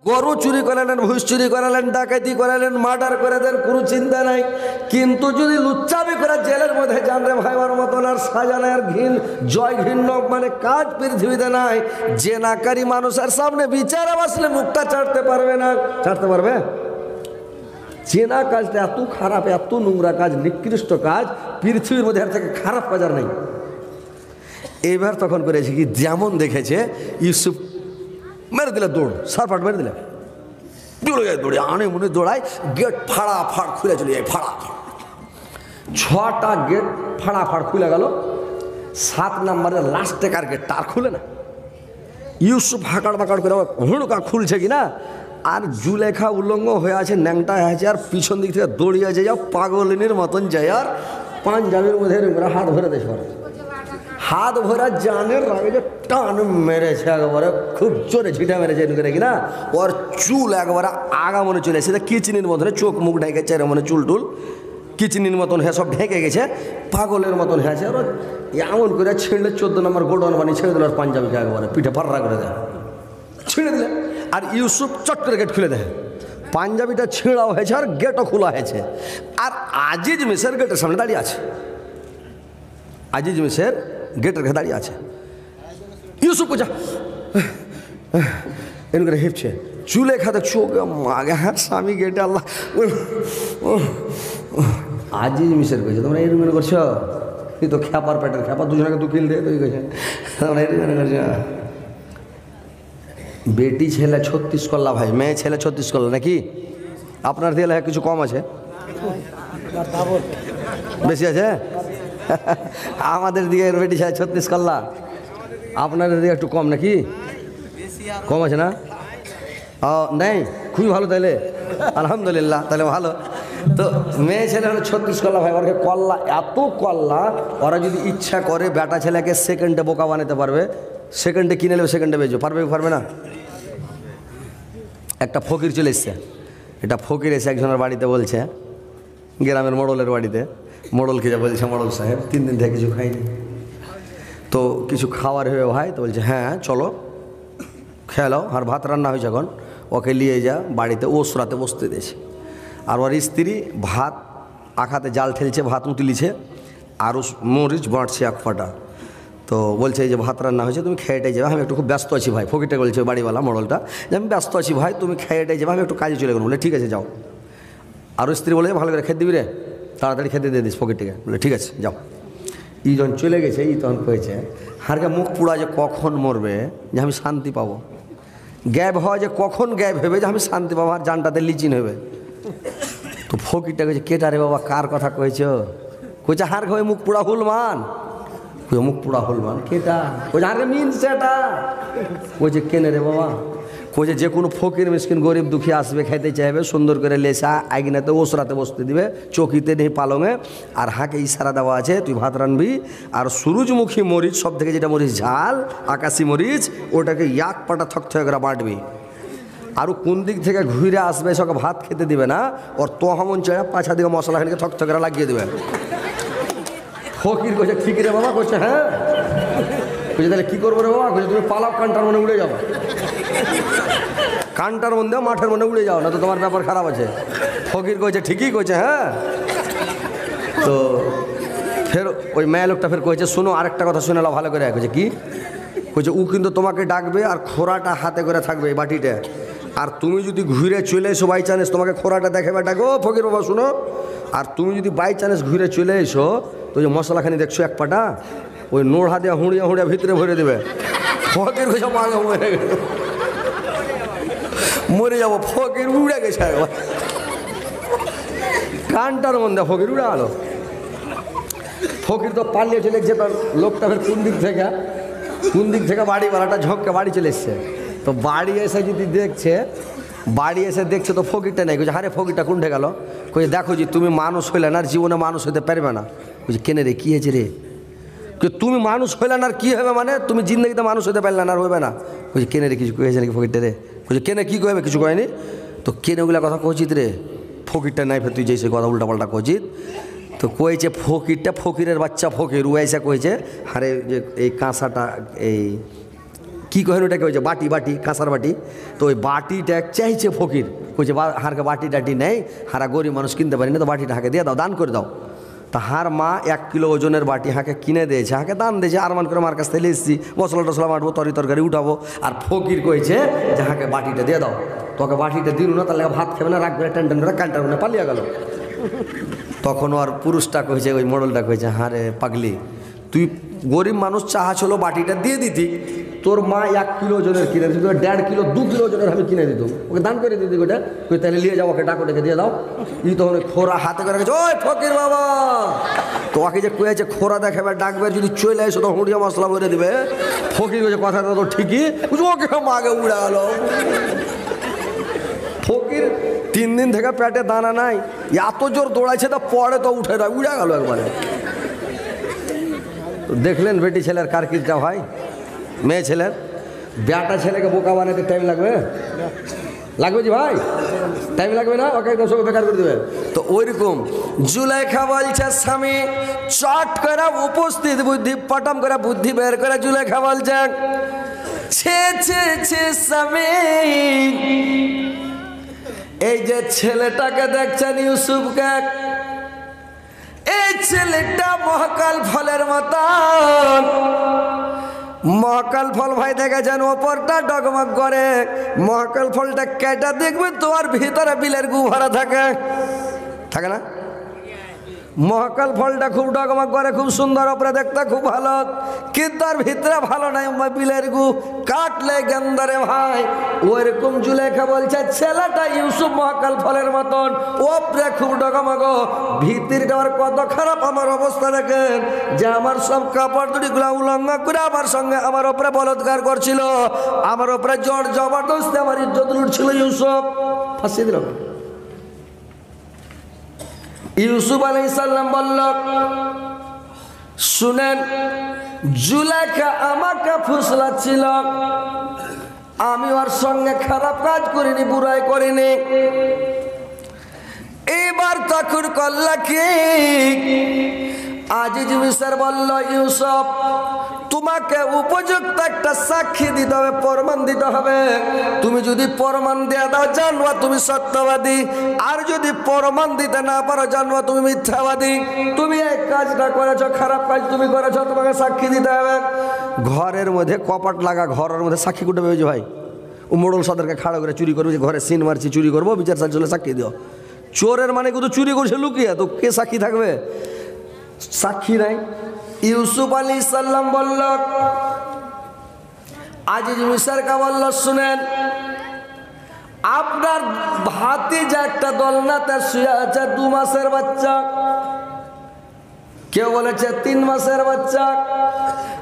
গরু চুরি করালেন, ভুষ চুরি করালেন, ডাকাতি করালেন, মার্ডার করে দেন, কোনো চিন্তা নাই। কিন্তু যদি লুচ্চামি করে জেলের মধ্যে যান রে ভাই, আমার মতন আর সাজানের ঘিন জয় ঘৃণ্য মানে কাজ পৃথিবীতে নাই। জেনাকারী মানুষের সামনে বিচার বসলে মুখটা ছাড়তে পারবে না। ছাড়তে পারবে? জেনা কাজটা এত খারাপ, এত নোংরা কাজ, নিকৃষ্ট কাজ, পৃথিবীর মধ্যে এর থেকে খারাপ কাজ আর নেই। এবার তখন করেছে কি, যেমন দেখেছে ইউসুফ মেরে দিলে দৌড়, সারপাট মেরে দিলে, দৌড়ে যায়, দৌড়ে আনে মনে দৌড়ায়, গেট ফাড়া ফাড় খুলে চলে যায়, ফাড়া ফাড় 6টা গেট ফাড়া ফাড় খুলে গেল। 7 নম্বরের লাস্টে কার গেটটা আর খুলে না। ইউসুফ হাঁকাড় বাঁকাড় করে হুড়কা খুলছে কিনা, আর জুলেখা উলঙ্গ হয়ে আছে, ন্যাংটা হয়ে আছে, আর পিছন দিক থেকে দৌড়িয়ে যায়, পাগলিনীর মতন যায়, আর পাঞ্জাবির মধ্যে হাত ভরে দেশ, হাত ভরা জানের রাগে যে টান মেরেছে, একবারে খুব জোরে ঝিটা মেরেছে করে কিনা, ওর চুল একবারে আগা মনে চলে এসেছে, কিচিনির মতন, চোখ মুখ ঢেকে চেরে মনে চুল টুল কিচিনির মতন হ্যাঁ সব ঢেকে গেছে, পাগলের মতন হয়ে আছে। আর এমন করে ছিঁড়লে 14 নম্বর গোডাউন বানিয়ে ছেড়ে দিল, আর পাঞ্জাবিকে একবারে পিঠে ফার্রা করে দেয়, ছিঁড়ে দিলে। আর ইউসুফ চট করে গেট খুলে দেয়, পাঞ্জাবিটা ছিঁড়াও হয়েছে আর গেটও খোলা হয়েছে। আর আজিজ মিসের গেটের সামনে দাঁড়িয়ে আছে, আজিজ মিসের গেটের ঘরে দাঁড়িয়ে আছে। ইউসুফ যা এরকম করে হেঁপছে, চুলে খাতে চোখ আগে, হ্যাঁ স্বামী গেটে, আল্লাহ। আজিজ মিসের কইছে, তোমরা এরকম করছো, তুই তো খ্যাপার পেটের খ্যাপা, দুজনকে দু কিল দিয়ে তুই কইছে, তোমরা এরকম করছো। বেটি ছেলে 36 করলা ভাই, মেয়ে ছেলে 36 করলা নাকি? আপনার দিয়ে কিছু কম আছে, বেশি আছে? আমাদের দিকে বেটি ছেলে 36 করলা, আপনাদের দিকে একটু কম নাকি? কম আছে না? ও নেই, খুবই ভালো তাইলে, আলহামদুলিল্লাহ, তাহলে ভালো। তো মেয়ে ছেলে হলো 36 করলা ভাই, ওরকে কল্লা, এত কল্লা, ওরা যদি ইচ্ছা করে বেটা ছেলেকে সেকেন্ডে বোকা বানাতে পারবে, সেকেন্ডে কিনে নেবে, সেকেন্ডে বেচবে, পারবে পারবে না? একটা ফকির চলে এসছে, এটা ফকির এসে একজনের বাড়িতে বলছে, গ্রামের মোড়লের বাড়িতে, মোড়লকে যা বলছে, মোড়ল সাহেব 3 দিন থেকে কিছু খাইনি, তো কিছু খাওয়ার হবে ভাই? তো বলছে হ্যাঁ চলো খেলো, আর ভাত রান্না হয়েছে এখন, ওকে নিয়ে যা বাড়িতে, ও রাতে বসতে দিয়েছে। আর ওর স্ত্রী ভাত আখাতে জাল ঠেলছে, ভাত উতলিছে, আর মরিচ বাঁটছে 1 ফাটা। তো বলছে এই যে ভাত রান্না হয়েছে, তুমি খেয়েটাই যাবে, আমি একটু খুব ব্যস্ত আছি ভাই। ফকিরটা বলছে বাড়িওয়ালা মোড়লটা, যে আমি ব্যস্ত আছি ভাই, তুমি খেয়েটাই যাবে, আমি একটু কাজে চলে গেলাম। বলে ঠিক আছে যাও। আর স্ত্রী বলে ভালো করে খেতে দিবি রে, তাড়াতাড়ি খেতে দিয়ে দিস ফকিরটিকে। বলে ঠিক আছে যাও। ই যখন চলে গেছে, ই তখন কয়েছে, হারকে মুখ পুড়া যে কখন মরবে যে আমি শান্তি পাবো, গ্যাব হয় যে কখন গ্যাব হবে যে আমি শান্তি পাবো, আর জানটাতে লিচিন হবে। তো ফকিরটা কয়েছে কেটা রে বাবা, কার কথা কয়েছ? কইছে হার খাবে মুখ পুড়া হুলমান। মুখ পুড়া হুলমান কেটা? কইছে আরে মিন সেটা। কইছে কেনে রে বাবা? কইছে যে কোনো ফকির মিসকিন গরিব দুঃখী আসবে, খাইতে চাইবে, সুন্দর করে লেসা আইগিনাতে ওসরাতে বসতে দিবে, চকিতে নেই পালঙে, আর হাঁকে ইশারা দেওয়া আছে তুই ভাত রানবি, আর সূরজমুখী মরিচ, সব থেকে যেটা মরিচ ঝাল, আকাশি মরিচ, ওটাকে 1 পাটা থকথকে করে বাটবি। আর কোন দিক থেকে ঘুরে আসবে, সকে ভাত খেতে দিবে না, ওর তহমন চড়া পাছা দিকে মশলাখানিকে থকথকে লাগিয়ে দেবে। ফকির কইছে ঠিক রে বাবা। কইছে হ্যাঁ। কইছে তাহলে কী করবো রে বাবা? কইছে তুমি পালাও, কানটার মনে উড়ে যাও, কানটার মধ্যে মাঠের মনে উড়ে যাও, না তো তোমার ব্যাপার খারাপ আছে। ফকির কইছে ঠিকই কইছে হ্যাঁ। তো ফের ওই মেয়ে লোকটা ফের কইছে শোনো আরেকটা কথা শুনে নাও ভালো করে। কইছে কি? কইছে ও কিন্তু তোমাকে ডাকবে, আর খোরাটা হাতে করে থাকবে এই বাটিটা, আর তুমি যদি ঘুরে চলে এসো বাই চান্স, তোমাকে খোরাটা দেখাবে, ডাকো ফকির বাবা শুনো, আর তুমি যদি বাই চান্স ঘুরে চলে এসো, তো যে মশলাখানি দেখছো 1 পাটা, ওই নোড়া দিয়ে হুঁড়িয়া হুঁড়িয়া ভিতরে ভরে দেবে। ফকির কইছে মাগে মরে গেল, মরে যাবো। ফকির উড়ে গেছে একবার, কানটার মধ্যে ফকির উড়ে আলো। ফকির তো পালিয়ে চলে গেছে, তার লোকটা ফের কোন দিক থেকে বাড়িওয়ালাটা ঝোঁককে বাড়ি চলে এসছে। তো বাড়ি এসে যদি দেখছে তো ফকিরটা নেই। কইছে আরে ফকিরটা কোনটা গেল? কইছে দেখো জি তুমি মানুষ হইলে না, আর জীবনে মানুষ হইতে পারবে না। কইছে কেনে রে, কী হয়েছে রে? তুমি মানুষ হইলে না আর কী হবে, মানে তুমি জিন্দগিতে মানুষ হইতে পারলে না আর হইবে না। কইছে কেনে রে, কিছু কয়েছে নাকি ফকিরটা রে? কইছে কেনে কী কইবে, কিছু কয়নি। তো কেনে ওগুলা কথা কচিত রে? ফকিরটা নাই, ফের তুই যেসে কথা উল্টাপাল্টা কচিত। তো কয়েছে ফকিরটা, ফকিরের বাচ্চা ফকির, ও এসে কয়েছে আরে যে এই কাঁসাটা, এই কি কহেন ওটাকে, ওই যে বাটি বাটি কাঁসার বাটি, তো ওই বাটিটা চাইছে ফকির, কইছে হারকে বাটি টাটি নেই, হারা গরিব মানুষ কিনতে পারি না, তো বাটিটা হাঁকে দিয়ে দাও, দান করে দাও। তা হার মা 1 কিলো ওজনের বাটি হাঁকে কিনে দিয়েছে, হাঁকে দান দিয়েছে। আর মান করে মার কাছ থেকে এসেছি, মশলা টসলা মারবো, তরকারি উঠাবো, আর ফকির কইছে যে হাঁকে বাটিটা দিয়ে দাও। তোকে বাটিটা দিল না, তাহলে ভাত খাবে না, রাখবে না, টেন করে কানটার মনে পালিয়ে গেল। তখন আর পুরুষটা কইছে, ওই মোড়লটা কইছে, হ্যাঁ রে পাগলি, তুই গরিব মানুষ চাহা ছিল বাটিটা দিয়ে দিতি, তোর মা 1 কিলো ওজনের কিনে দিত, 1.5 কিলো 2 কিলো ওজনের আমি কিনে দিত, ওকে দান করে দিতি ওটা, তুই তাহলে নিয়ে যাও, ওকে ডাকো, ডেকে দিয়ে দাও। ই তখন খোরা হাতে করে গেছে, ওই ফকির বাবা, তো ওকে যে কয়েছে খোরা দেখাবে ডাকবে, যদি চলে আসো তো হুঁড়িয়া মশলা ভরে দিবে। ফকির কইছে কথাটা তো ঠিকই, ওকে মাগে উড়া গেল। ফকির 3 দিন থেকে পেটে দানা নাই, এত জোর দৌড়াইছে, তো পরে তো উঠে না, উড়া গেল একবারে। দেখলেন বেটি ছেলের কারকিরটা ভাই, মেয়ে ছেলের। বেটা ছেলেকে বোকা বানাতে টাইম লাগবে, লাগবে জি ভাই, টাইম লাগবে না, ওকে একদম সব বেকার করে দেবে। তো ওইরকম জুলেখা বলছে স্বামী, চট করে উপস্থিত বুদ্ধি পটম করে বুদ্ধি বের করে জুলেখা বলছে, ছে ছে ছে স্বামী, এই যে ছেলেটাকে দেখছেন ইউসুফকে, এই ছেলেটা মহাকাল ফলের মতন। মহাকাল ফল ভাই দেখেছেন, ওপরটা ডগমগ করে, মহাকাল ফলটা কেটে দেখবেন তোমার ভিতরে বিলের গু ভরা থাকে, থাকে না? মহাকাল ফলটা খুব ডগমগ করে, খুব সুন্দর, ওপরে দেখতে খুব ভালো, কিন্তু আর ভিতরে ভালো নাই, বিলের গু কাটলে গেন্দরে ভাই। ওইরকম জুলেখা বলছে ছেলেটা ইউসুফ মহাকাল ফলের মতন, ওপরে খুব ডগমগ, ভিতরটা আমার কত খারাপ। আমার অবস্থা দেখেন, যে আমার সব কাপড় দুটিগুলো উলঙ্গ করে আমার সঙ্গে আমার ওপরে বলৎকার করছিল, আমার ওপরে জোর জবরদস্তি আমার ইজ্জত লুটছিল। ইউসুফ ফাঁসিয়ে দিল। ইউসুফ আলাইহিস সালাম বলল, শুনেন, জুলেখা আমাকে ফুসলাচ্ছিল, আমি ওর সঙ্গে খারাপ কাজ করিনি, বুড়াই করিনি। এবার তখন করলা কি? আজিজ মিসর বলল, ইউসুফ তোমাকে উপযুক্ত একটা সাক্ষী দিতে হবে, প্রমাণ দিতে হবে। তুমি যদি প্রমাণ দিয়ে দাও জানবা তুমি সত্যবাদী, আর যদি প্রমাণ দিতে না পারো জানবা তুমি মিথ্যাবাদী। তুমি এই কাজটা করেছো, খারাপ কাজ তুমি করেছো, তোমাকে সাক্ষী দিতে হবে। ঘরের মধ্যে কপাট লাগা ঘরের মধ্যে সাক্ষী কুটে ভেবেছে ভাই, ও মোড়ল সাদেরকে খাড়া করে চুরি করবে, যে ঘরে সিন মারছি চুরি করবো, বিচার সাজ চলে সাক্ষী দিও। চোরের মানে কিন্তু চুরি করছে লুকিয়ে, তো কে সাক্ষী থাকবে? সাক্ষী নাই। ইউসুফ আলাইহিস সালাম বলল, আজিজ মিসরকে বলল, শুনেন, আপনার ভাতিজা একটা দোলনাতে শুয়ে আছে, 2 মাসের বাচ্চা, কেউ বলেছে 3 মাসের বাচ্চা।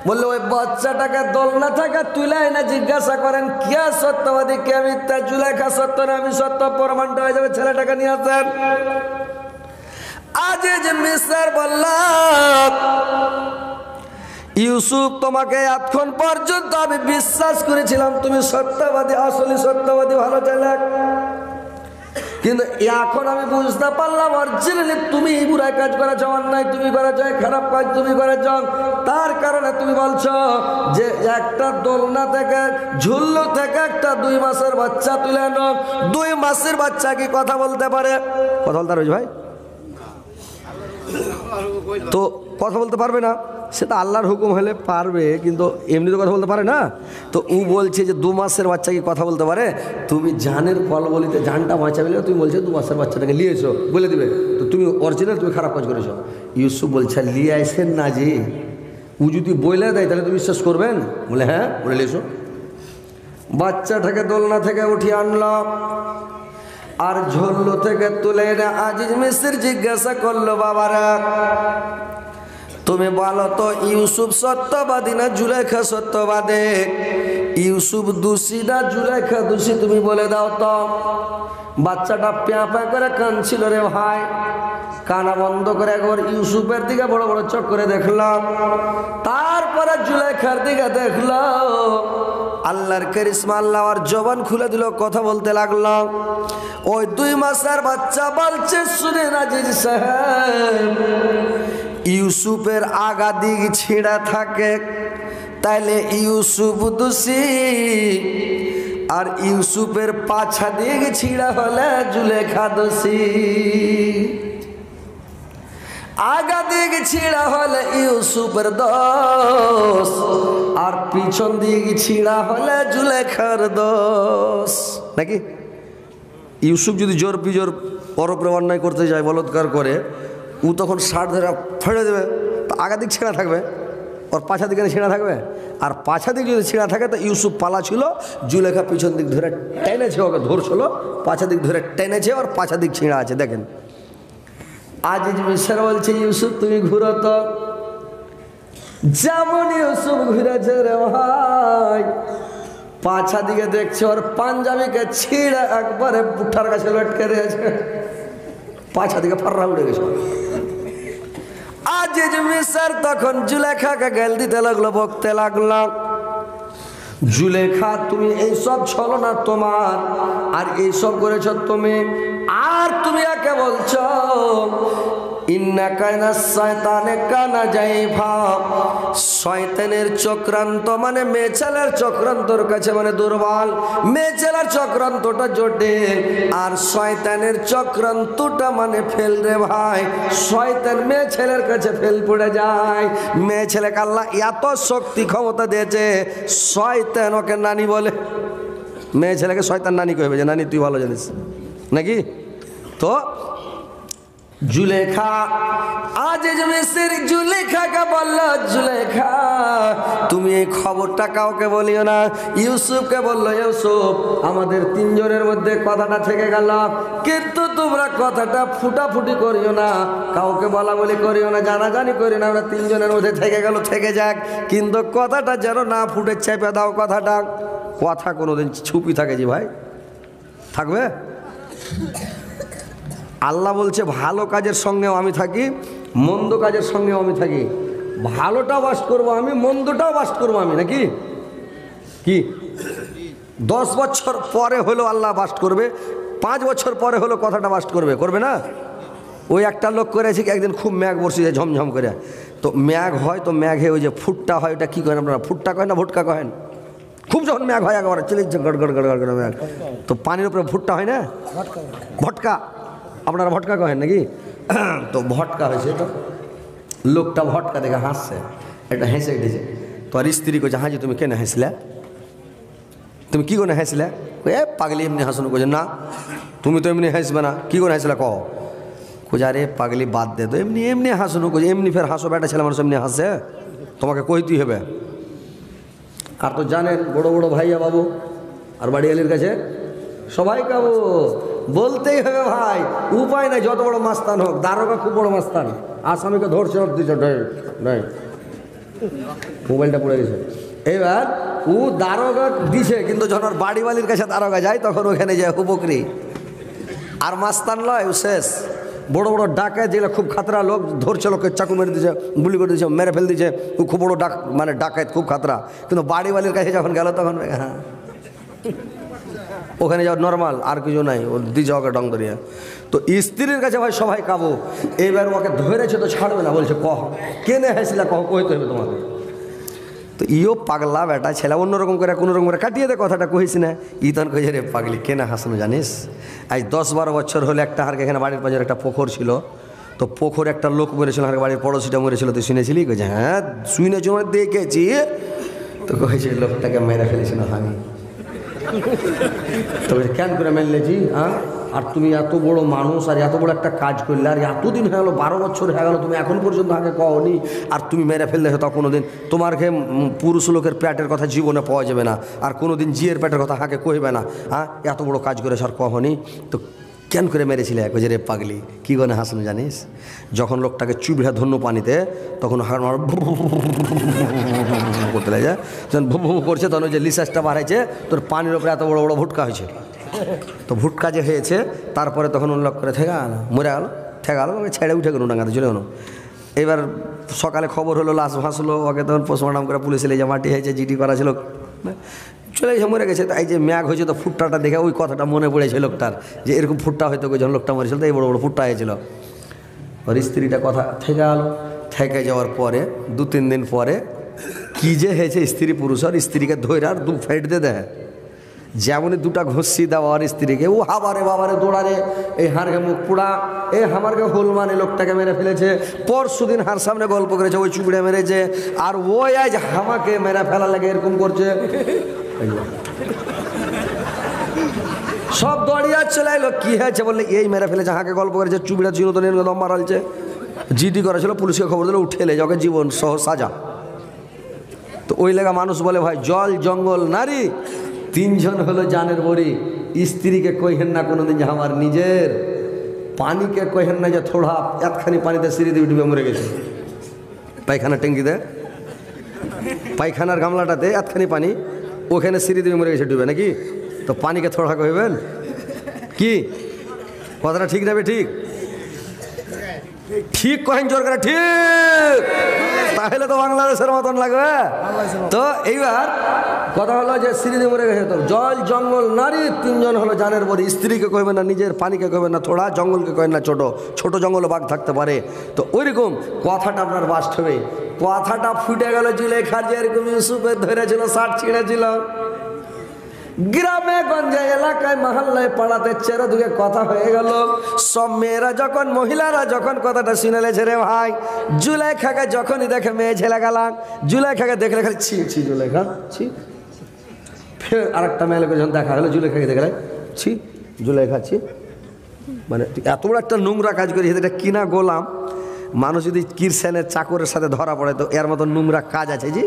বললো ওই বাচ্চাটাকে দোলনা থেকে তুলে এনে জিজ্ঞাসা করেন কে সত্যবাদী কে মিথ্যা। জুলেখা সত্য না আমি সত্য, প্রমাণটা হয়ে যাবে, ছেলেটাকে নিয়ে আসেন। আজিজ মিসর বলল, ইউসুফ তোমাকে এতক্ষণ পর্যন্ত আমি বিশ্বাস করেছিলাম তুমি সত্যবাদী, আসলে সত্যবাদী, ভালো ছেলে, কিন্তু এখন আমি বুঝতে পারলাম অরিজিনালি তুমি বুড়াই কাজ করেছ, অন্যায় তুমি করেছ, খারাপ কাজ তুমি করেছ। তার কারণে তুমি বলছো যে একটা দোলনা থেকে ঝুল্লু থেকে একটা 2 মাসের বাচ্চা তুলে আনো। 2 মাসের বাচ্চা কি কথা বলতে পারে? কথা বলতে পারবে ভাই? তো কথা বলতে পারবে না, সেটা আল্লাহর হুকুম হলে পারবে, কিন্তু এমনি তো কথা বলতে পারে না। তো ও বলছে যে 2 মাসের বাচ্চা কি কথা বলতে পারে? তুমি জানের ফল বলিতে জানটা বাঁচাবে, তুমি বলছো 2 মাসের বাচ্চাটাকে নিয়েছো বলে দিবে, তো তুমি অরিজিনাল তুমি খারাপ কাজ করেছো। ইউসুফ বলছে লিয়ে আসেন না, যে ও যদি বলে দেয় তাহলে তুমি বিশ্বাস করবেন? বলে হ্যাঁ, বলে এসো। বাচ্চাটাকে দোলনা থেকে উঠিয়ে আনলো, আর ঝোল্লো থেকে তুলে এনে আজিজ মিসর জিজ্ঞাসা করলো, বাবারা তুমি বলো তো ইউসুফ সত্যবাদী না জুলেখা সত্যবাদী? ইউসুফ দোষী না জুলেখা দোষী, তুমি বলে দাও তো। বাচ্চাটা প্যাঁ প্যাঁ করে কাঁদছিল রে ভাই, কানা বন্ধ করে একবার ইউসুফের দিকে বড় বড় চোখ করে দেখলাম, তারপরে জুলেখার দিকে দেখলো। আল্লাহর কারিশমা, আল্লাহ আর জবান খুলে দিল, কথা বলতে লাগলো। ওই 2 মাসের বাচ্চা বলছে, শুনেন আজিজ সাহেব, ইউসুফের আগা দিক ছিঁড়া থাকে, তাইলে ইউসুফ দোষী, আর ইউসুফের পাছা দিক ছিঁড়া হলে জুলেখা দোষী। আগা দিক ছিঁড়া হলে ইউসুফের দোষ, আর পিছন দিক ছিঁড়া হলে জুলেখার দোষ, নাকি? ইউসুফ যদি জোর বিজোর পরপরে অন্যায় করতে যায়, বলৎকার করে, ও তখন শার্ট ধরে ফেলে দেবে, তো আগা দিক ছিঁড়া থাকবে, ওর পাছা দিকে ছিঁড়া থাকবে। আর পাছা দিক যদি ছিঁড়া থাকে তো ইউসুফ পালা ছিল, জুলেখা পিছন দিক ধরে টেনেছে, ওকে ধরছিল, পাছা দিক ধরে টেনেছে, ওর পাছা দিক ছিঁড়া আছে। দেখেন আজিজ মিশর বলছে, ইউসুফ তুমি ঘুরো তো। যেমন ইউসুফ ঘুরেছে রে ভাই, পাছা দিকে দেখছে ওর পাঞ্জাবিকে ছিঁড়ে একবারে পুঠার কাছে লটকে দিয়েছে, পাছা দিকে ফাররা উড়ে গেছে। আজিজ মিশর তখন জুলেখাকে গাল দিতে লাগলো, বকতে লাগলো, জুলেখা তুমি এইসব ছলনা তোমার, আর এইসব করেছ তুমি, আর তুমি একে বলছো ইন্না কায়না শয়তানে কানা জাইফা, শয়তানের চক্রান্ত মানে মেয়ে ছেলের চক্রান্তর কাছে মানে দুর্বল, মেয়ে ছেলের চক্রান্তটা জটিল, আর শয়তানের চক্রান্তটা মানে ফেল রে ভাই। শয়তান মেয়ে ছেলের কাছে ফেল পড়ে যায়। মেয়ে ছেলেকে আল্লাহ এত শক্তি ক্ষমতা দিয়েছে, শয়তান ওকে নানি বলে। মেয়ে ছেলেকে শয়তান নানি কইবে যে নানি তুই ভালো জানিস, নাকি? তো জুলেখা আজিজ মিশর জুলেখাকে বলল, জুলেখা তুমি এই খবরটা কাউকে বলিও না। ইউসুফকে বলল, ইউসুফ আমাদের তিনজনের মধ্যে কথাটা থেকে গেল, কিন্তু তোমরা কথাটা ফুটাফুটি করিও না, কাউকে বলা বলি করিও না, জানাজানি করিও না, আমরা তিনজনের মধ্যে থেকে গেল, থেকে যাক, কিন্তু কথাটা যেন না ফুটে চেপে দাও কথাটা। কথা কোনোদিন ছুপি থাকে জি ভাই, থাকবে? আল্লাহ বলছে ভালো কাজের সঙ্গেও আমি থাকি, মন্দ কাজের সঙ্গেও আমি থাকি। ভালোটাও বাস করবো আমি, মন্দটাও বাস করবো আমি, নাকি? কি 10 বছর পরে হলো আল্লাহ বাস করবে, 5 বছর পরে হলো কথাটা বাস করবে, করবে না? ওই একটা লোক করেছে কি, একদিন খুব ম্যাঘ বসে যায় ঝমঝম করে, তো ম্যাঘ হয়, তো ম্যাঘে ওই যে ফুটটা হয়, ওটা কী করেন আপনারা? ফুটটা কহেন না ভুটকা কহেন? খুব যখন ম্যাঘ হয় একেবারে চলে গড় গড় গড় গড় ম্যাঘ, তো পানির উপরে ফুটটা হয় না, ভটকা, আপনারা ভটকা কহেন নাকি? তো ভটকা হয়েছে, তো লোকটা ভটকা দেখে হাসছে, এটা হেসে উঠেছে। তো আর স্ত্রী কইছে, হাজি তুমি কেন হাসলে, তুমি কি করে হাসলে? এ পাগলি এমনি হাসনো। কইছে না তুমি তো এমনি হাসবে না, কি করে হাসলে কও? কইছে আরে পাগলি বাদ দে তো, এমনি এমনি হাসনো। কইছে এমনি ফের হাসো, বেটা ছেলে মানুষ এমনি হাসে, তোমাকে কইতেই হবে। আর তো জানেন বড় বড় ভাইয়া বাবু আর বাড়িয়ালির কাছে সবাই কাবু, বলতেই হবে ভাই, উপায় নাই। যত বড় মাস্তান হোক, দারোগা খুব বড় মাস্তান, আসামিকে ধরছে, দিচ্ছে নাই, মোবাইলটা পড়ে গেছে। এবার ও দারোগা দিছে, কিন্তু যখন বাড়িওয়ালির কাছে দারোগা যায় তখন ওখানে যায় উপকরি। আর মাস্তান লয় ও শেষ। বড় বড় ডাকাত যেগুলো খুব খাতরা লোক, ধরছে লোককে চাকু মেরে দিচ্ছে, গুলি করে দিচ্ছে, মেরে ফেল দিচ্ছে, ও খুব বড় মানে ডাকাত, খুব খাতরা। কিন্তু বাড়িওয়ালির কাছে যখন গেল তখন হ্যাঁ ওখানে যাওয়া নর্মাল, আর কিছু নাই, ও দিচ্ছে ওকে ডং ধরিয়া। তো স্ত্রীর কাছে ভাই সবাই কাবু। এবার ওকে ধরেছে তো ছাড়বে না, বলছে কহ কেনে হাসিলা, কহ কইতে হবে তোমাকে। তো ইও পাগলা বেটা ছেলে, অন্যরকম করে কোনোরকম করে কাটিয়ে দে কথাটা, কহিস না। তখন কইছে রে পাগলি কেনা হাসানো জানিস, আজ 10-12 বছর হলে একটা হারকে এখানে বাড়ির পাশে একটা পুকুর ছিল, তো পুকুরে একটা লোক মরেছিল, হারকে বাড়ির পড়োশিটা মরেছিল, তুই শুনেছিলি? কইছে হ্যাঁ শুনেছি, দেখেছি। তো কইছে লোকটাকে মেরে ফেলেছিল আমি। তো কেন করে মেরেছি? হ্যাঁ, আর তুমি এত বড় মানুষ আর এত বড় একটা কাজ করলে, আর এতদিন হয়ে গেলো, 12 বছর হয়ে গেলো, তুমি এখন পর্যন্ত আগে কওনি, আর তুমি মেরে ফেললে হতো কোনো দিন। তোমার ঘে পুরুষ লোকের পেটের কথা জীবনে পাওয়া যাবে না, আর কোনো দিন জিয়ের পেটের কথা হাঁকে কইবে না। হ্যাঁ, এত বড় কাজ করে স্যার কহনি, তো কেন করে মেরেছিলে? কইছে রে পাগলি কী করে হাসনো জানিস, যখন লোকটাকে চুবিড়া ধন্য পানিতে, তখন হাড় মার করতে লাগে, যখন ভু ভু করছে তখন ওই যে লিসাসটা বাড়াইছে, তোর পানির ওপরে এত বড় বড় ভুটকা হয়েছে। তো ভুটকা যে হয়েছে, তারপরে তখন উল্লেখ করে ঠেকা না, মরে গেল, ঠেকা গেলো, ছেড়ে উঠে গেল ডাঙাতে চলে গেলো। এবার সকালে খবর হলো, লাশ ভাসলো, ওকে তখন পোস্টমর্টম করে পুলিশে যে মাটি হয়েছে, জিডি করা ছিল, চলে এসে মরে গেছে। এই যে ম্যাগ হয়েছে, তো ফুটটাটা দেখে ওই কথাটা মনে পড়েছে লোকটার, যে এরকম ফুটটা হয়তো যখন লোকটা মরেছিল, তো এই বড় বড় ফুটটা হয়েছিল। ওর স্ত্রীটা কথা থেকে গেল, থেকে যাওয়ার পরে 2-3 দিন পরে কি যে হয়েছে স্ত্রী পুরুষ আর স্ত্রীকে ধরে আর দু ফেট দিয়ে দেয়, যেমনই দুটা ঘষি দেওয়া আর স্ত্রীকে ও হাবারে বাবারে দৌড়ারে, এই হারকে মুখ পোড়া, এই হামারকে হোলমানে লোকটাকে মেরে ফেলেছে, পরশু দিন হার সামনে গল্প করেছে ওই চুপড়ে মেরেছে, আর ওই আজ হামাকে মেরে ফেলা লাগে এরকম করছে। সব দড়িয়া চলে এলো, কি হয়েছে বললে এই মেরে ফেলেছে, হাঁকে গল্প করেছে, চুপড়া ছিল তো দম মারালছে, জিডি করেছিল, পুলিশকে খবর দিল, উঠে এলে ওকে জীবন সহ সাজা। তো ওই লেগা মানুষ বলে ভাই জল জঙ্গল নারী তিনজন হলো জানের বড়ি, স্ত্রীকে কইহেন না কোনোদিন যে আমার নিজের, পানিকে কইহেন না যে থোড়া এতখানি পানিতে সিঁড়ি দিয়ে ডুবে মরে গেছে, পায়খানার ট্যাঙ্কিতে পায়খানার গামলাটাতে এতখানি পানি, ওখানে সিঁড়ি দিয়ে মরে গেছে ডুবে নাকি, তো পানিকে থোড়া কইবেন কি? কথাটা ঠিক যাবে? ঠিক ঠিক কহেন জোর করে ঠিক, তাহলে তো বাংলাদেশের মতন লাগবে। তো এইবার কথা হলো যে সিঁড়ি দিয়ে মরে গেছে, তো জল জঙ্গল নারী তিনজন হলো জানের বড়ি, স্ত্রীকে কইবেন না নিজের, পানিকে কইবেন না থোড়া, জঙ্গলকে কইবেন না ছোট, ছোট জঙ্গলে বাঘ থাকতে পারে। তো ওইরকম কথাটা আপনার বাস্তবে কথাটা ফুটে গেল জুলেখা, যেরকম ইউসুফের ধরেছিল, শার্ট ছিঁড়েছিল, গ্রামে গঞ্জে এলাকায় মহল্লায় পাড়াতে চারদিকে কথা হয়ে গেল। সব মেয়েরা যখন মহিলারা যখন কথাটা শুনে লেছে রে ভাই, জুলেখাকে যখনই দেখে মেয়ে ছেলে গেলাম, জুলেখাকে দেখলে খালি ছি ছি জুলেখা ছি। ফের আরেকটা মেয়ে লোকের যখন দেখা হলো, জুলেখাকে দেখলে ছি জুলেখা ছি, মানে এত বড় একটা নোংরা কাজ করি, এটা কিনা গোলাম মানুষ যদি কিরসেনের চাকরের সাথে ধরা পড়ে, তো এর মতো নোংরা কাজ আছে জি,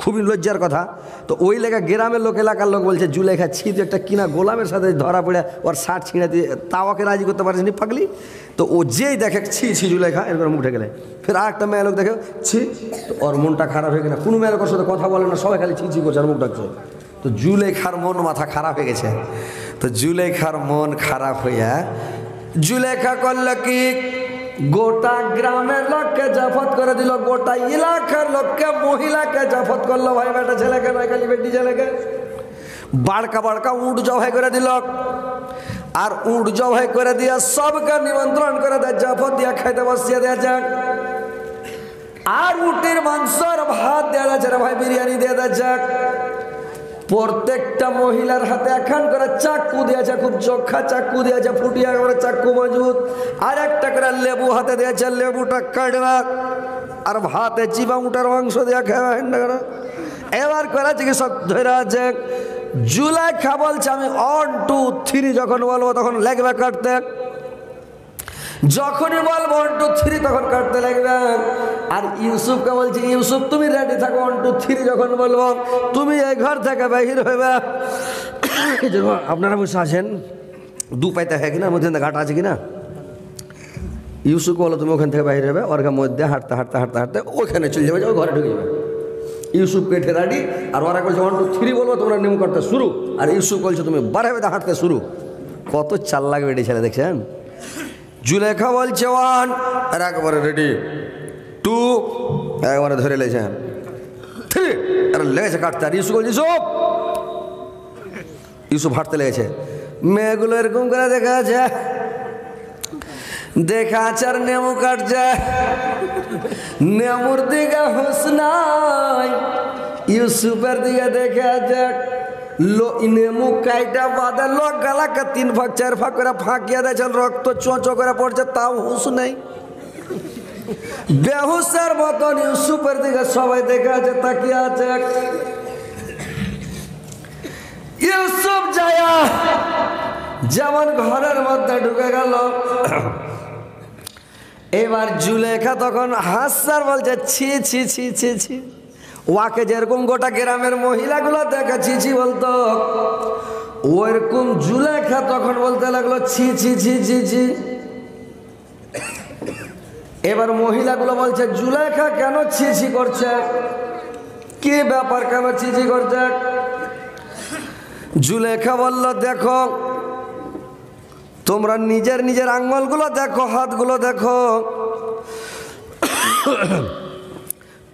খুবই লজ্জার কথা। তো ওই লেখা গ্রামের লোক এলাকার লোক বলছে জুলেখা ছি, তুই একটা কিনা গোলামের সাথে ধরা পড়ে ওর শার্ট ছিঁড়ে দিয়ে তাওয়াকে রাজি করতে পারিস নি পাগলি। তো ও যেই দেখে ছি ছি জুলেখা এরপর মুখ ঢেকে ফের আর একটা মেয়ে লোক দেখে ছি, তো ওর মনটা খারাপ হয়ে গেলে, কোনো মেয়ের সাথে কথা বলে না, সবাই খালি ছি ছি করছে আর মুখ ডাকছে। তো জুলেখার মন মাথা খারাপ হয়ে গেছে। তো জুলেখার মন খারাপ হইয়া জুলেখা করলো কি, গোটা গ্রামের লোককে জাফত করে দিল, গোটা এলাকার লোককে মহিলাকে জাফত করলো, ভাই বেটা ছেলেকে নয় খালি বেটি ছেলেকে, বাড়কা বাড়কা উট জবাই করে দিল, আর উট জবাই করে দিয়া সবকে নিমন্ত্রণ করে দেয়, জাফত দিয়া খাইতে বসিয়ে দেওয়া যাক, আর উটের মাংসর ভাত দেওয়া যাচ্ছে রে ভাই, বিরিয়ানি দিয়ে দেওয়া যাক, প্রত্যেকটা মহিলার হাতে এখন করে চাকু দিয়েছে, খুব চোখা চাকু দিয়েছে, ফুটিয়া করে চাকু মজবুত, আর একটা করে লেবু হাতে দিয়েছে, লেবুটা কাটবা, আর ভাতে চিবা উটার মাংস দিয়া খাওয়া। এবার করেছে কি সব ধরে আছে, জুলেখা বলছে আমি 1 2 3 যখন বলবো তখন লাগবে কাটতে, যখনই বলবো 1 2 3 তখন কাটতে লাগবে। আর ইউসুফকে বলছি ইউসুফ তুমি রেডি থাকো, 1 2 3 যখন বলবো তুমি এই ঘর থেকে বাহির হইবে। আপনারা বসে আছেন, দু পাইতে হয় কিনা, মধ্যে ঘাট আছে কিনা, ইউসুফ বলো তুমি ওখান থেকে বাহির হবে, ওর মধ্যে হাঁটতে হাঁটতে হাঁটতে হাঁটতে ওখানে চলে যাবে, যাও ঘরে ঢুকে যাবে। ইউসুফ পেটে রেডি, আর ওরা বলছে 1 2 3 বলবো তোমরা নিয়ম করতে শুরু, আর ইউসুফ বলছে তুমি বাড়াবে হাঁটতে শুরু। কত চাল লাগবে এটি ছেলে দেখছেন। জুলেখা বলছে 1, আর একবারে রেডি 2, একবারে ধরে লেছে 3, আর লেগেছে কাটতে, আর ইউসুফ বলছে ইউসুফ হাঁটতে লেগেছে। মেয়েগুলো এরকম করে দেখা আছে, দেখা আছে আর নেমু কাটছে, নেমুর দিকে হুঁশ নাই, ইউসুফের দিকে দেখে আছে, নেমু কাইটা বাদে লোক গালাকে 3 ভাগ 4 ভাগ করে ফাঁকিয়ে দিয়েছেন, রক্ত চোঁচো করে পড়ছে, তাও হুঁশ নেই, বেহুশের মতন ইউসুফের দিকে সবাই দেখে আছে, তাকিয়ে আছে। ইউসুফ যায়া যেমন ঘরের মধ্যে ঢুকে গেল, এবার জুলেখা তখন হাসার বলছে ছি ছি ছি ছি ছি, ওয়াকে যেরকম গোটা গ্রামের মহিলাগুলো দেখে ছি ছি বলতো, ওইরকম জুলেখা তখন বলতে লাগলো ছি ছি ছি ছি ছি। এবার মহিলাগুলো বলছে জুলেখা কেন ছি ছি করছে, কি ব্যাপার, কেন ছি ছি করছে? জুলেখা বলল দেখো তোমরা নিজের নিজের আঙ্গুলগুলো দেখো, হাতগুলো দেখো,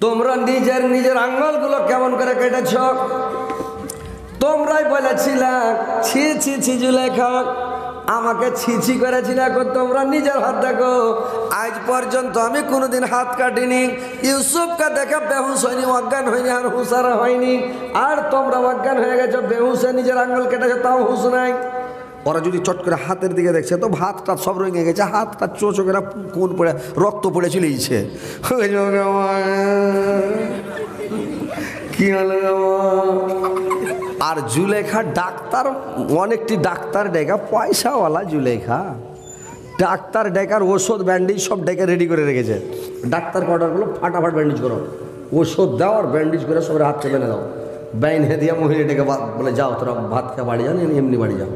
তোমরা নিজের নিজের আঙ্গুলগুলো কেমন করে কেটেছ, তোমরাই বলেছিলা ছি ছি ছি জুলেখা, আমাকে ছিছি করেছি না, এখন তোমরা নিজের হাত দেখো। আজ পর্যন্ত আমি কোনোদিন হাত কাটিনি। ইউসুফকে দেখে বেহুশ হয়নি, অজ্ঞান হয়নি, আর হুঁশারা হয়নি। আর তোমরা অজ্ঞান হয়ে গেছো, বেহুশে নিজের আঙ্গুল কেটেছে, তাও হুঁশ নাই। ওরা যদি চট করে হাতের দিকে দেখছে তো হাতটা সব রঙে গেছে, হাতটা চোচো করে কোন পড়ে রক্ত পড়ে চলেছে। কি হলো? আর জুলেখা ডাক্তার, অনেকটি ডাক্তার ডেকা, পয়সাওয়ালা জুলেখা ডাক্তার ডেকার ওষুধ ব্যান্ডেজ সব ডেকে রেডি করে রেখেছে। ডাক্তারকে অর্ডার করলো ফাটাফাট ব্যান্ডেজ করো, ওষুধ দাও আর ব্যান্ডেজ করে সবাই হাত চেপে দাও। বাইনে দিয়া মহিলা ডেকে বলে যাও তোরা ভাত খেয়ে বাড়ি যাও, এমনি বাড়ি যাও।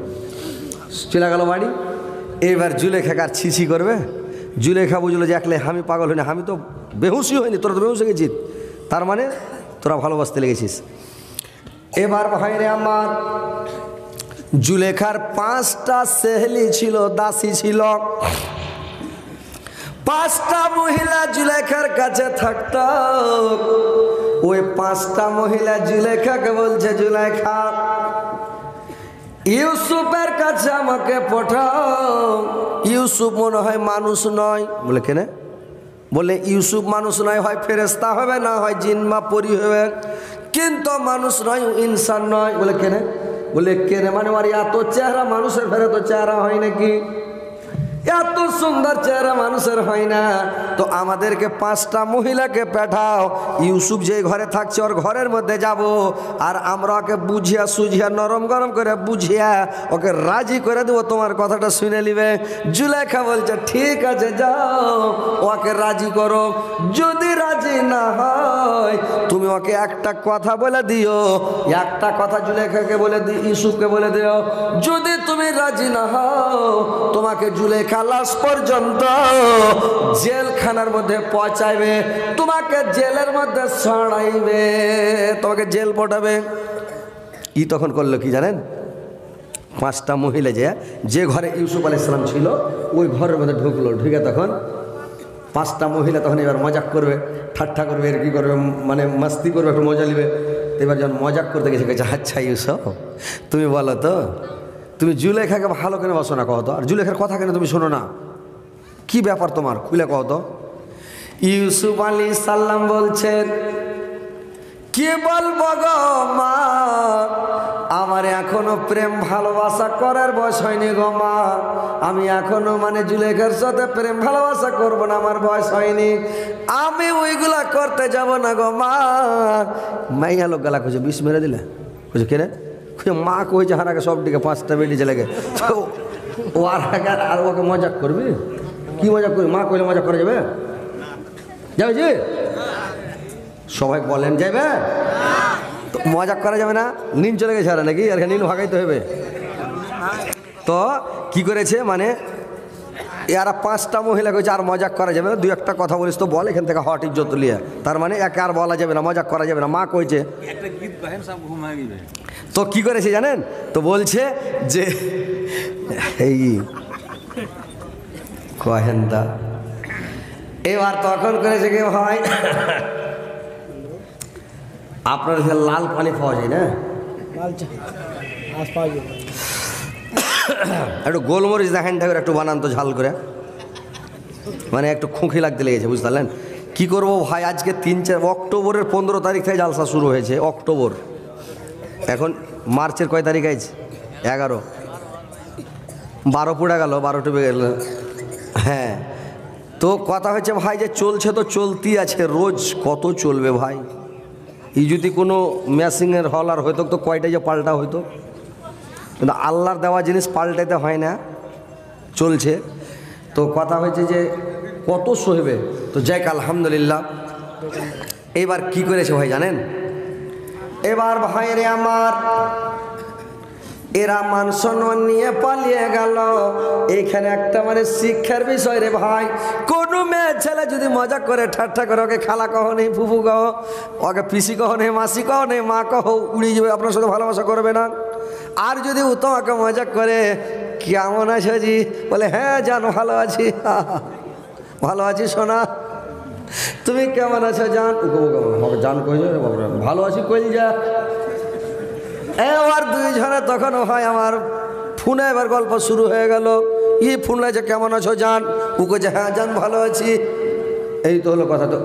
চলে গেল বাড়ি। এবার জুলেখাকে আর ছিছি করবে। জুলেখা বুঝলো যে একলে আমি পাগল হইনি, আমি তো বেহুশই হয়নি, তোরা তো বেহুশ হয়ে গেছিস, তার মানে তোরা ভালোবাসতে লেগেছিস। এবার ভাইরে আমার, জুলেখার 5টা সেহলি ছিল, দাসী ছিল। 5টা মহিলা জুলেখার কাছে থাকত। ওই 5টা মহিলা জুলেখাকে বলছে, জুলেখা ইউসুফের কাছে আমাকে পাঠাও। ইউসুফ মনে হয় মানুষ নয়। বলে কেনে? বলে ইউসুফ মানুষ নয়, হয় ফেরেশতা হবে, না হয় জিন বা পরী হবে, কিন্তু মানুষ নয়, ইনসান নয়। বলে কেনে? বলে কেনে মানে আর এত চেহারা মানুষের ফেরে তো চেহারা হয় নাকি? এত সুন্দর চেহারা মানুষের হয় না। তো আমাদেরকে 5টা মহিলাকে পাঠাও, ইউসুফ যে ঘরে থাকছে ওর ঘরের মধ্যে যাব, আর আমরা ওকে বুঝিয়া সুঝিয়া নরম গরম করে বুঝিয়া ওকে রাজি করে দেবো, তোমার কথাটা শুনে নিবে। জুলেখা বলছে ঠিক আছে যাও, ওকে রাজি করো। যদি রাজি না হয় তুমি ওকে একটা কথা বলে দিও, একটা কথা জুলেখাকে বলে দিও, ইউসুফকে বলে দিও, যদি তুমি রাজি না হও তোমাকে জুলেখা লাশ পর্যন্ত জেলখানার মধ্যে পৌঁছাইবে, তোমাকে জেলের মধ্যে ছড়াইবে, তোমাকে জেল পটাবে। ই তখন করলো কি জানেন? 5টা মহিলা যে ঘরে ইউসুফ আলাইহিস সালাম ছিল ওই ঘরের মধ্যে ঢুকলো। ঢুকে তখন 5টা মহিলা তখন এবার মজাক করবে, ঠাট্টা করবে, এর কি করবে, মানে মাস্তি করবে, একটু মজা নিবে। এবার যখন মজাক করতে গেছে, আচ্ছা ইউসুফ তুমি বলো তো, তুমি জুলেখাকে ভালো করে বসো না, কহ তো, আর জুলেখার কথা কেন তুমি শোনো না, কি ব্যাপার তোমার, খুলে কহ তো। ইউসুফ আলাইহিস সালাম বলছেন, কি বলবো গো মা, আমার এখনো প্রেম ভালোবাসা করার বয়স হয়নি গো মা, আমি এখনো মানে জুলেখার সাথে প্রেম ভালোবাসা করব না, আমার বয়স হয়নি, আমি ওইগুলা করতে যাব না গো মা। মাইয়া লোক গালা খুঁজে 20 মেরে দিলে, খুঁজে কেনে মা কইছে হারাকে সব দিকে 5টা বেটি চলে গে, ও আর ওকে মজাক করবি? কি মজাক করবি? মা কইলে মজাক করা যাবে? যাবে যে সবাই বলেন যাবে, মজাক করা যাবে না। নীল চলে গেছে আর নাকি, আর নীল ভাগাইতে হবে। তো কি করেছে মানে এরা 5টা মহিলা কইছে আর মজাক করা যাবে না, 2-একটা কথা বলিস তো বল, এখান থেকে হট ইজ্জত লিয়া, তার মানে একে আর বলা যাবে না, মজাক করা যাবে না, মা কইছে। তো কি করেছে জানেন? তো বলছে যে এই কহেন্দা এবার তখন করেছে কি ভাই, আপনার লাল পানি পাওয়া যায় না, একটু গোলমরিচ দেখেন ঠাকুর, একটু বানান তো ঝাল করে, মানে একটু খুঁখি লাগতে লেগেছে, বুঝতে পারলেন? কী করবো ভাই, আজকে 3-4 অক্টোবরের 15 তারিখ থেকে জালসা শুরু হয়েছে, অক্টোবর, এখন মার্চের কয় তারিখ আছে? 11, 12 পড়ে গেল, 12 ডুবে গেল। হ্যাঁ, তো কথা হচ্ছে ভাই যে চলছে তো চলতেই আছে, রোজ কত চলবে ভাই। এই যদি কোনো মেশিনের হলার হইতো তো কয়টা যে পাল্টা হইতো, কিন্তু আল্লাহর দেওয়া জিনিস পাল্টাইতে হয় না, চলছে। তো কথা হয়েছে যে কত সইবে, তো যাক আলহামদুলিল্লাহ। এবার কি করেছে ভাই জানেন? এবার ভাইরে আমার এরা মান সম্মান নিয়ে পালিয়ে গেল। এইখানে একটা মানে শিক্ষার বিষয় রে ভাই, কোনো মেয়ে ছেলে যদি মজা করে ঠাট্টা করে, ওকে খালা কহ নেই, ফুফু কহ, ওকে পিসি কহ নেই, মাসি কহ নেই, মা কহ, উড়িয়ে যাবে, আপনার সাথে ভালোবাসা করবে না। আর যদি ও তোমাকে মজা করে, কেমন আছো জি, বলে হ্যাঁ জান ভালো আছি, ভালো আছি সোনা, তুমি কেমন আছো জান, জান কই ভালো আছি কই যা। এবার 2 জনে তখন হয় আমার ফোনে এবার গল্প শুরু হয়ে গেল। ফোন লাগছে কেমন আছো জান? ও কইছে হ্যাঁ জান ভালো আছি। এই তো হলো কথা। তো